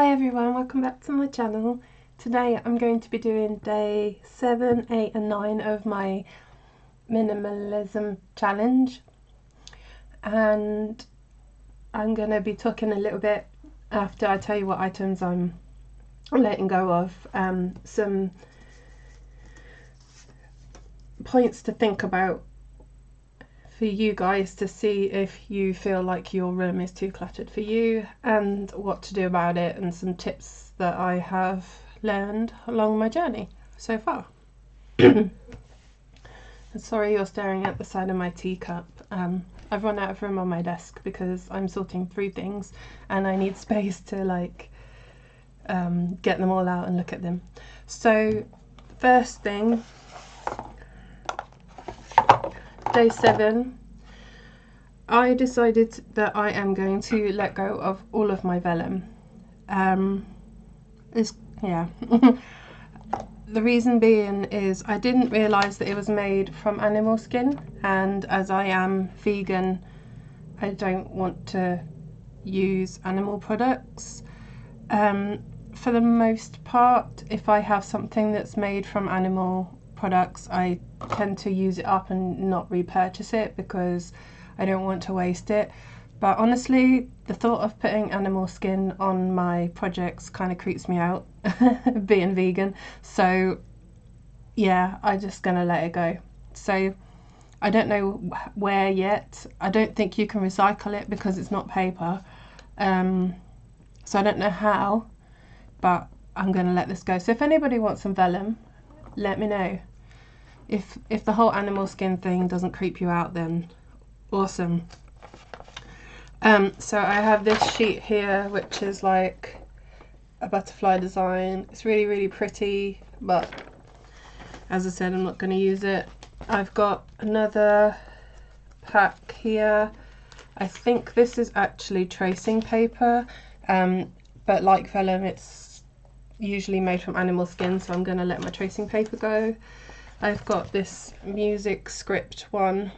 Hi everyone, welcome back to my channel. Today I'm going to be doing day 7, 8 and 9 of my minimalism challenge, and I'm going to be talking a little bit after I tell you what items I'm letting go of, some points to think about for you guys to see if you feel like your room is too cluttered for you and what to do about it, and some tips that I have learned along my journey so far. Sorry you're staring at the side of my teacup. I've run out of room on my desk because I'm sorting through things and I need space to get them all out and look at them. So first thing, day 7, I decided that I am going to let go of all of my vellum. The reason being is I didn't realise that it was made from animal skin, and as I am vegan I don't want to use animal products. For the most part, if I have something that's made from animal products, I tend to use it up and not repurchase it because I don't want to waste it. But honestly, the thought of putting animal skin on my projects kind of creeps me out, being vegan. So yeah, I'm just gonna let it go. So I don't know where yet. I don't think you can recycle it because it's not paper. So I don't know how, but I'm gonna let this go. So if anybody wants some vellum, let me know. If the whole animal skin thing doesn't creep you out, then awesome. So I have this sheet here which is like a butterfly design. It's really pretty, but as I said, I'm not going to use it. I've got another pack here. I think this is actually tracing paper, but like vellum, it's usually made from animal skin, so I'm going to let my tracing paper go. I've got this music script one.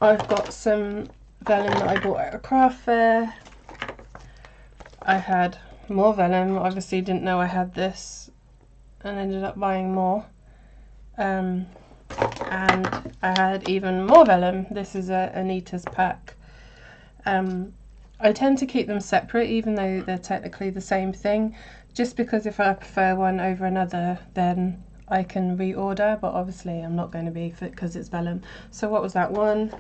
I've got some vellum that I bought at a craft fair. I had more vellum, obviously didn't know I had this and ended up buying more. And I had even more vellum. This is a Anita's pack. I tend to keep them separate even though they're technically the same thing, just because if I prefer one over another then I can reorder, but obviously I'm not going to be because it's vellum. So what was that? 1,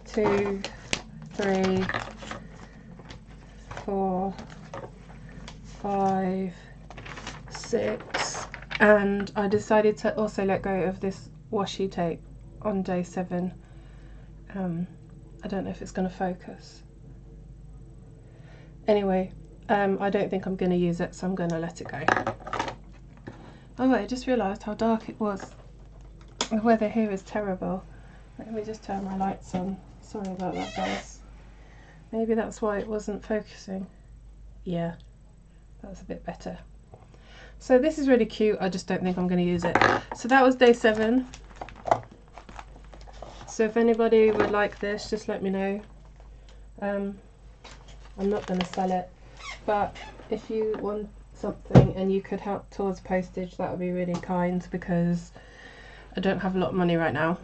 2, 3, 4, 5, 6, and I decided to also let go of this washi tape on day 7. I don't know if it's going to focus. Anyway, I don't think I'm going to use it, so I'm going to let it go. Oh wait, I just realised how dark it was. The weather here is terrible. Let me just turn my lights on. Sorry about that, guys. Maybe that's why it wasn't focusing. Yeah, that's a bit better. So this is really cute. I just don't think I'm going to use it. So that was day 7. So if anybody would like this, just let me know. I'm not going to sell it, but if you want something and you could help towards postage, that would be really kind because I don't have a lot of money right now.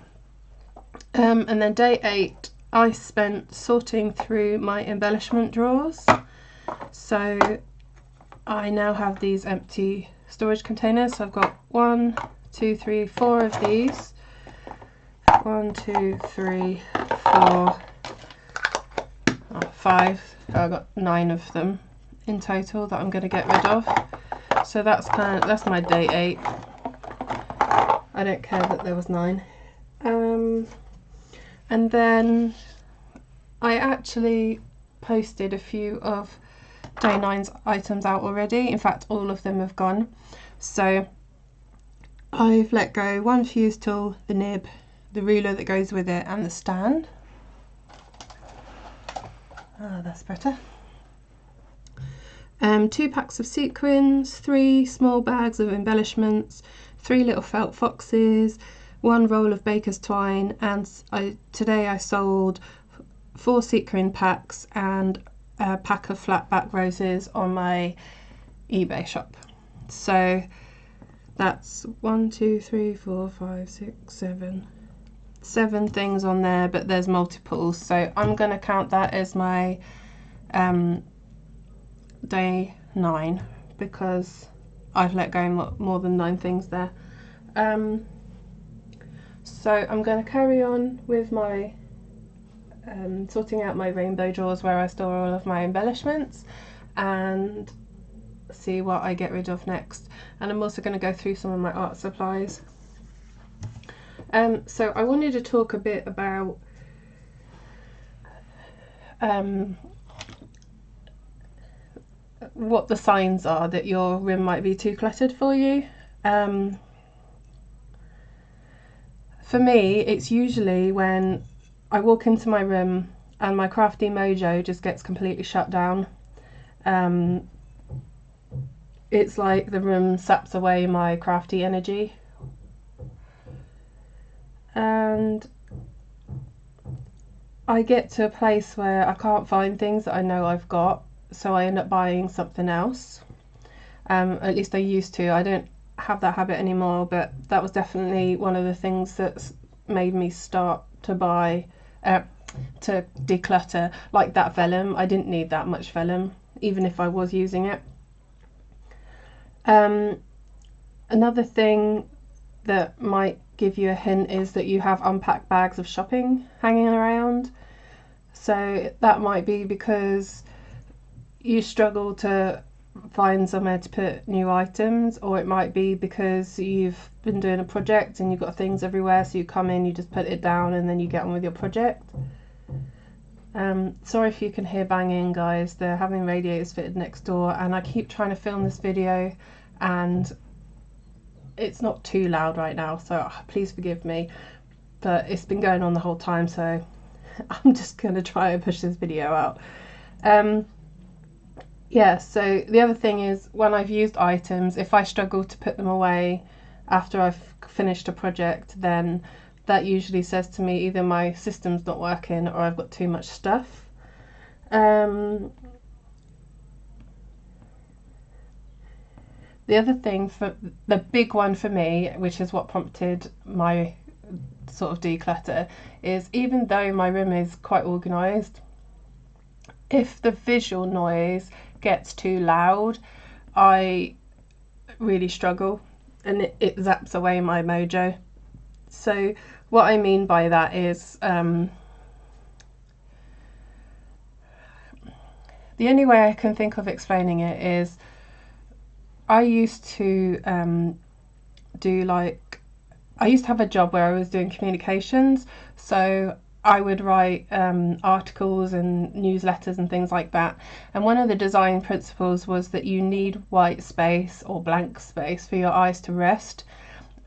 And then day 8 I spent sorting through my embellishment drawers. So I now have these empty storage containers. So I've got 1, 2, 3, 4 of these. 1, 2, 3, 4, 5. So I've got 9 of them in total that I'm going to get rid of. So that's my day 8. I don't care that there was 9. And then I actually posted a few of day 9's items out already. In fact, all of them have gone. So I've let go one fuse tool, the nib, the ruler that goes with it, and the stand. Ah, that's better. 2 packs of sequins, 3 small bags of embellishments, 3 little felt foxes, 1 roll of baker's twine, and today I sold 4 sequin packs and a pack of flat back roses on my eBay shop. So that's 1, 2, 3, 4, 5, 6, 7 things on there, but there's multiples, so I'm going to count that as my day 9 because I've let go more than 9 things there. So I'm going to carry on with my sorting out my rainbow drawers where I store all of my embellishments and see what I get rid of next. And I'm also going to go through some of my art supplies. So I wanted to talk a bit about what the signs are that your room might be too cluttered for you. For me, it's usually when I walk into my room and my crafty mojo just gets completely shut down. It's like the room saps away my crafty energy. And I get to a place where I can't find things that I know I've got, so I end up buying something else. At least I used to. I don't have that habit anymore, but that was definitely one of the things that made me start to buy, to declutter, like that vellum. I didn't need that much vellum, even if I was using it. Another thing that might give you a hint is that you have unpacked bags of shopping hanging around. So that might be because you struggle to find somewhere to put new items, or it might be because you've been doing a project and you've got things everywhere, so you come in, you just put it down and then you get on with your project. Sorry if you can hear banging, guys. They're having radiators fitted next door and I keep trying to film this video and it's not too loud right now, so please forgive me, but it's been going on the whole time, so I'm just going to try and push this video out. Yeah, so the other thing is when I've used items, if I struggle to put them away after I've finished a project, then that usually says to me either my system's not working or I've got too much stuff. The other thing, for the big one for me, which is what prompted my sort of declutter, is even though my room is quite organised, if the visual noise gets too loud, I really struggle and it zaps away my mojo. So what I mean by that is the only way I can think of explaining it is I used to I used to have a job where I was doing communications, so I would write articles and newsletters and things like that, and one of the design principles was that you need white space or blank space for your eyes to rest.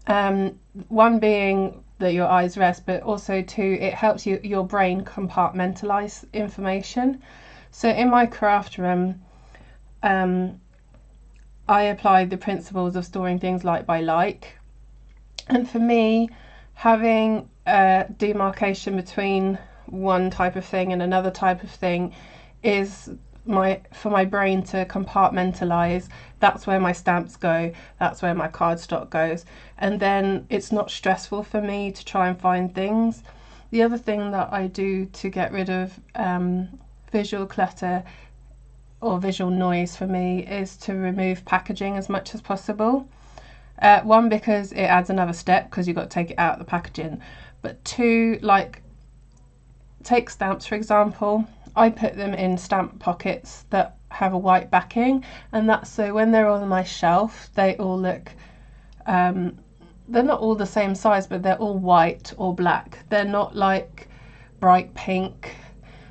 One being that your eyes rest, but also two, it helps your brain compartmentalize information. So in my craft room, I applied the principles of storing things like by like, and for me, having a demarcation between one type of thing and another type of thing is for my brain to compartmentalize. That's where my stamps go, that's where my cardstock goes, and then it's not stressful for me to try and find things. The other thing that I do to get rid of visual clutter or visual noise for me is to remove packaging as much as possible. One, because it adds another step because you've got to take it out of the packaging, but two, like take stamps for example. I put them in stamp pockets that have a white backing, and that's so when they're on my shelf they all look, they're not all the same size, but they're all white or black. They're not like bright pink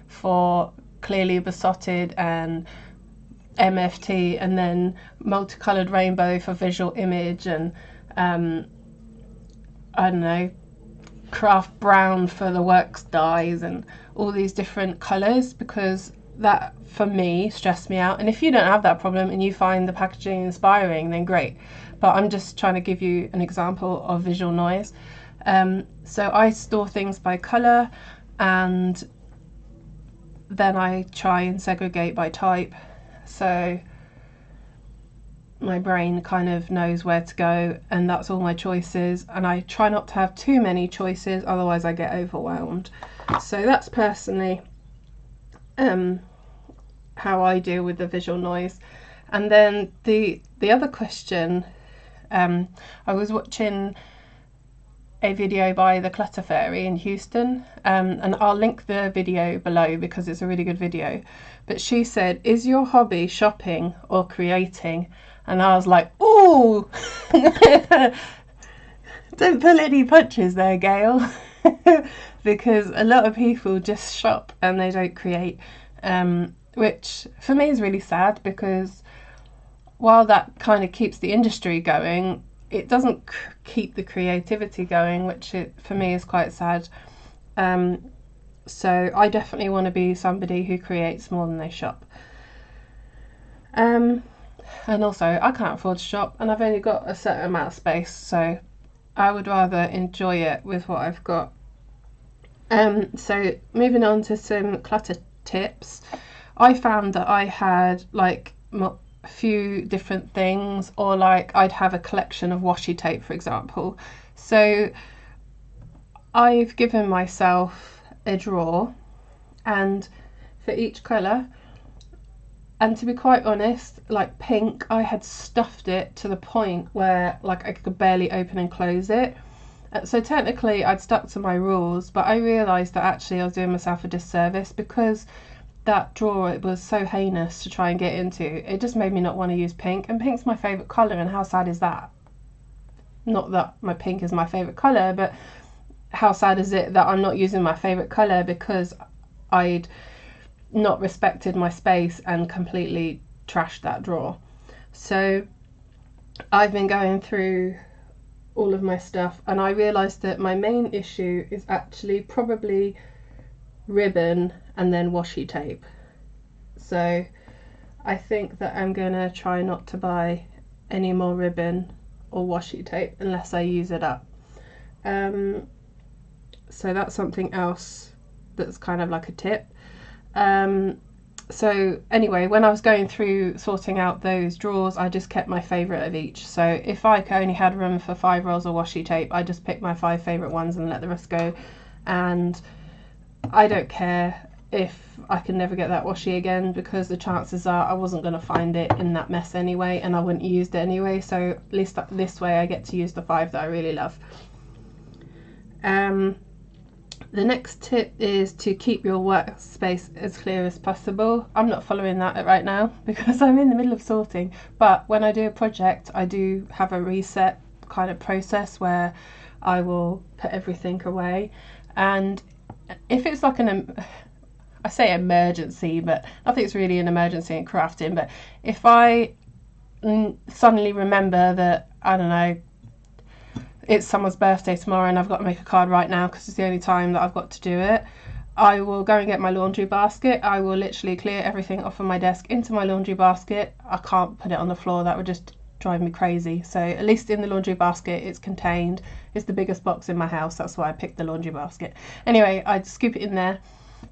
for clearly besotted and MFT and then multicolored rainbow for visual image, and I don't know, craft brown for the works dyes and all these different colours, because that for me stressed me out. And if you don't have that problem and you find the packaging inspiring, then great, but I'm just trying to give you an example of visual noise. So I store things by colour, and then I try and segregate by type, so my brain kind of knows where to go, and that's all my choices, and I try not to have too many choices, otherwise I get overwhelmed. So that's personally how I deal with the visual noise. And then the other question, I was watching a video by the Clutter Fairy in Houston, and I'll link the video below because it's a really good video. But she said, is your hobby shopping or creating? And I was like, ooh, don't pull any punches there, Gail. Because a lot of people just shop and they don't create, which for me is really sad, because while that kind of keeps the industry going, it doesn't keep the creativity going, which for me is quite sad. So I definitely want to be somebody who creates more than they shop. And also I can't afford to shop, and I've only got a certain amount of space, so I would rather enjoy it with what I've got. So moving on to some clutter tips. I found that I had like a few different things, or like I'd have a collection of washi tape, for example. So I've given myself a drawer, and for each colour, and to be quite honest, like pink, I had stuffed it to the point where like I could barely open and close it. So technically I'd stuck to my rules, but I realised that actually I was doing myself a disservice, because that drawer, it was so heinous to try and get into. It just made me not want to use pink, and pink's my favourite colour, and how sad is that? Not that my pink is my favourite colour, but how sad is it that I'm not using my favourite colour because I'd not respected my space and completely trashed that drawer. So I've been going through all of my stuff, and I realised that my main issue is actually probably ribbon and then washi tape. So I think that I'm gonna try not to buy any more ribbon or washi tape unless I use it up. So that's something else that's kind of like a tip. So anyway, when I was going through sorting out those drawers, I just kept my favourite of each. So if I only had room for 5 rolls of washi tape, I just picked my 5 favourite ones and let the rest go. And I don't care if I can never get that washi again, because the chances are I wasn't going to find it in that mess anyway, and I wouldn't use it anyway. So at least this way I get to use the 5 that I really love. The next tip is to keep your workspace as clear as possible. I'm not following that right now because I'm in the middle of sorting, but when I do a project, I do have a reset kind of process where I will put everything away. And if it's like I say emergency, but I think it's really an emergency in crafting, but if I suddenly remember that, I don't know, it's someone's birthday tomorrow and I've got to make a card right now because it's the only time that I've got to do it, I will go and get my laundry basket. I will literally clear everything off of my desk into my laundry basket. I can't put it on the floor, that would just drive me crazy. So at least in the laundry basket it's contained. It's the biggest box in my house, that's why I picked the laundry basket. Anyway, I'd scoop it in there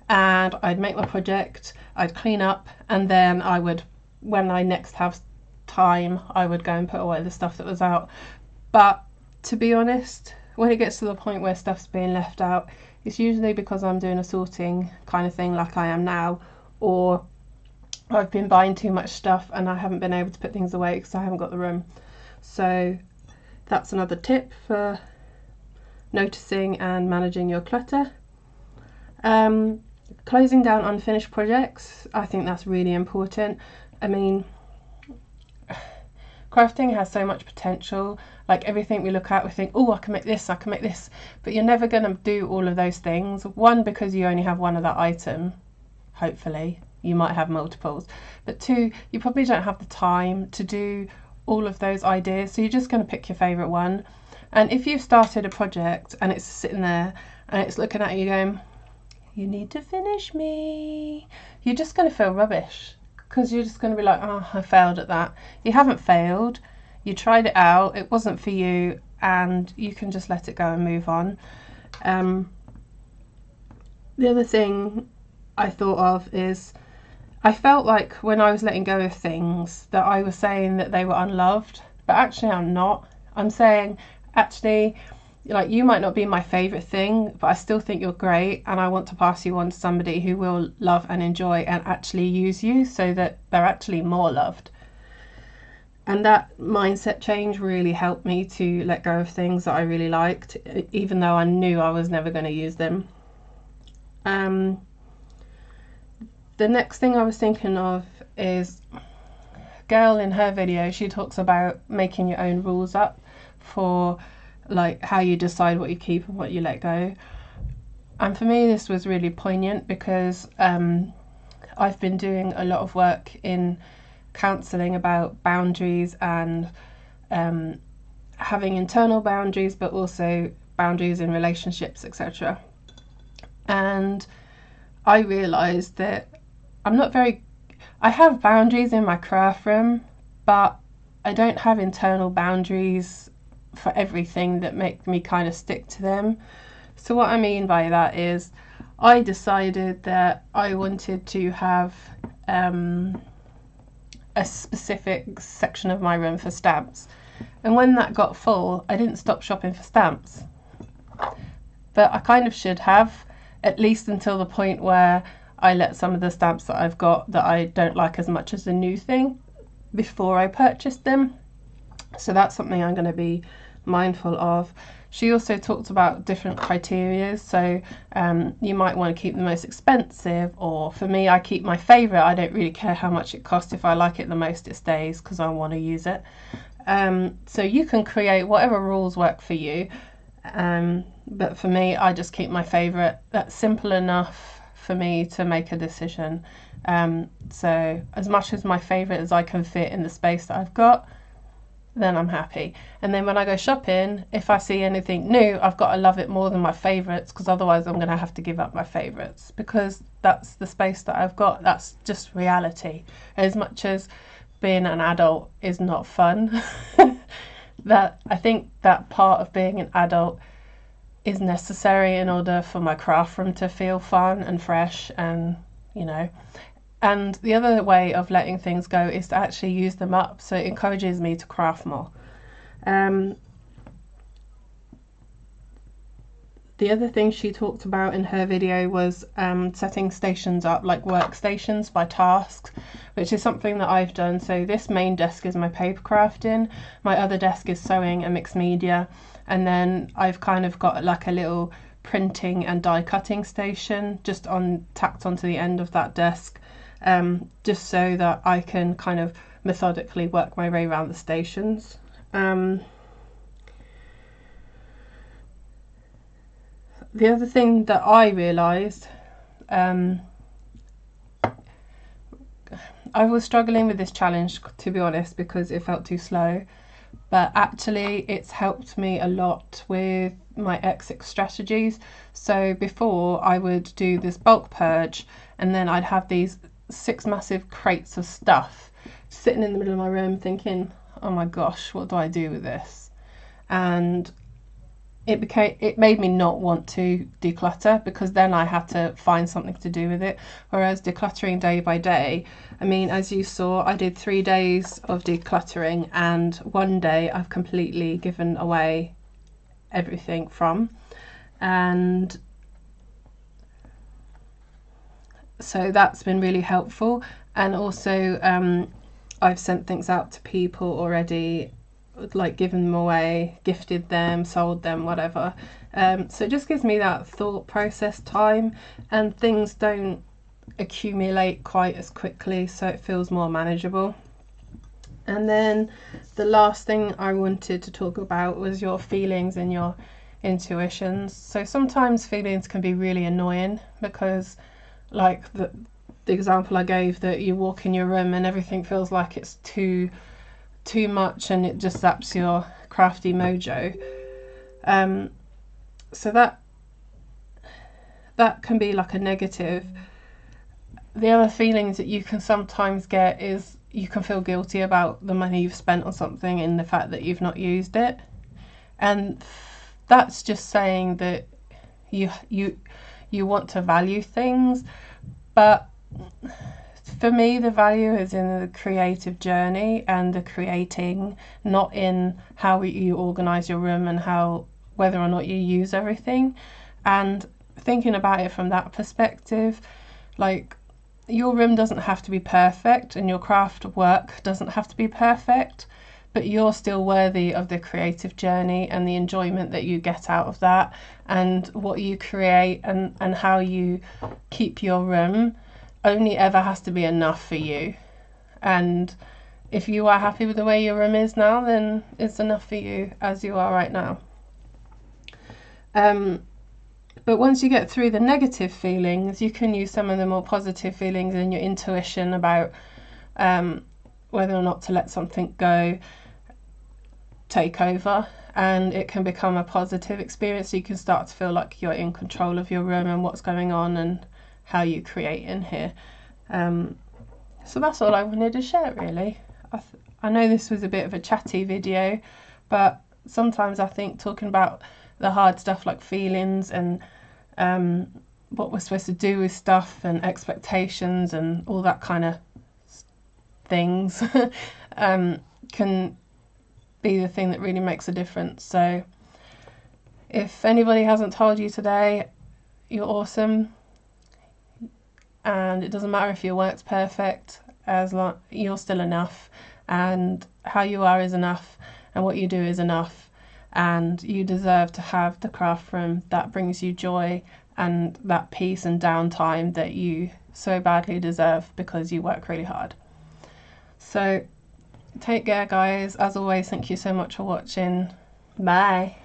and I'd make my project, I'd clean up, and then I would, when I next have time, I would go and put away the stuff that was out. But to be honest, when it gets to the point where stuff's being left out, it's usually because I'm doing a sorting kind of thing like I am now, or I've been buying too much stuff and I haven't been able to put things away because I haven't got the room. So that's another tip for noticing and managing your clutter. Closing down unfinished projects, I think that's really important. I mean, crafting has so much potential. Like everything we look at, we think, oh, I can make this, I can make this, but you're never going to do all of those things. One, because you only have one of that item, hopefully. You might have multiples, but 2, you probably don't have the time to do all of those ideas, so you're just going to pick your favourite one. And if you've started a project and it's sitting there and it's looking at you going, you need to finish me, you're just going to feel rubbish, because you're just going to be like, oh, I failed at that. You haven't failed, you tried it out, it wasn't for you, and you can just let it go and move on. The other thing I thought of is, I felt like when I was letting go of things that I was saying that they were unloved, but actually I'm not. I'm saying, actually, like, you might not be my favourite thing, but I still think you're great, and I want to pass you on to somebody who will love and enjoy and actually use you so that they're actually more loved. And that mindset change really helped me to let go of things that I really liked, even though I knew I was never going to use them. The next thing I was thinking of is a girl in her video, she talks about making your own rules up for like how you decide what you keep and what you let go. And for me this was really poignant because I've been doing a lot of work in counselling about boundaries and having internal boundaries, but also boundaries in relationships, etc. And I realised that I have boundaries in my craft room, but I don't have internal boundaries for everything that make me kind of stick to them. So what I mean by that is I decided that I wanted to have a specific section of my room for stamps, and when that got full I didn't stop shopping for stamps, but I kind of should have, at least until the point where I let some of the stamps that I've got that I don't like as much as the new thing before I purchased them. So that's something I'm going to be mindful of. She also talked about different criteria, so you might want to keep the most expensive, or for me I keep my favourite. I don't really care how much it costs. If I like it the most, it stays because I want to use it. So you can create whatever rules work for you, but for me I just keep my favourite. That's simple enough for me to make a decision. So as much as my favourite as I can fit in the space that I've got, then I'm happy. And then when I go shopping, if I see anything new, I've got to love it more than my favourites, because otherwise I'm going to have to give up my favourites, because that's the space that I've got. That's just reality. As much as being an adult is not fun, that I think that part of being an adult is necessary in order for my craft room to feel fun and fresh, and you know. And the other way of letting things go is to actually use them up, so it encourages me to craft more. The other thing she talked about in her video was setting stations up, like workstations by tasks, which is something that I've done. So this main desk is my paper crafting, my other desk is sewing and mixed media, and then I've kind of got like a little printing and die cutting station just tacked onto the end of that desk, just so that I can kind of methodically work my way around the stations. The other thing that I realised, I was struggling with this challenge, to be honest, because it felt too slow, but actually it's helped me a lot with my exit strategies. So before I would do this bulk purge, and then I'd have these 6 massive crates of stuff sitting in the middle of my room thinking, oh my gosh, what do I do with this? And it made me not want to declutter, because then I had to find something to do with it. Whereas decluttering day by day, I mean, as you saw, I did 3 days of decluttering, and one day I've completely given away everything from. And so that's been really helpful. And also I've sent things out to people already, like given them away, gifted them, sold them, whatever. So it just gives me that thought process time, and things don't accumulate quite as quickly, so it feels more manageable. And then the last thing I wanted to talk about was your feelings and your intuitions. So sometimes feelings can be really annoying, because like the example I gave, that you walk in your room and everything feels like it's too much and it just zaps your crafty mojo. So that can be like a negative. The other feelings that you can sometimes get is you can feel guilty about the money you've spent on something and the fact that you've not used it, and that's just saying that you want to value things, But for me, the value is in the creative journey and the creating, not in how you organize your room and how whether or not you use everything. And thinking about it from that perspective, like, your room doesn't have to be perfect and your craft work doesn't have to be perfect, but you're still worthy of the creative journey and the enjoyment that you get out of that, and what you create and how you keep your room only ever has to be enough for you. And if you are happy with the way your room is now, then it's enough for you as you are right now. But once you get through the negative feelings, you can use some of the more positive feelings in your intuition about whether or not to let something go take over, and it can become a positive experience. So you can start to feel like you're in control of your room and what's going on and how you create in here. So that's all I wanted to share, really. I know this was a bit of a chatty video, but sometimes I think talking about the hard stuff like feelings and what we're supposed to do with stuff and expectations and all that kind of things can be the thing that really makes a difference. So if anybody hasn't told you today, you're awesome, and it doesn't matter if your work's perfect, as long you're still enough, and how you are is enough, and what you do is enough, and you deserve to have the craft room that brings you joy and that peace and downtime that you so badly deserve because you work really hard. So take care, guys. As always, thank you so much for watching. Bye.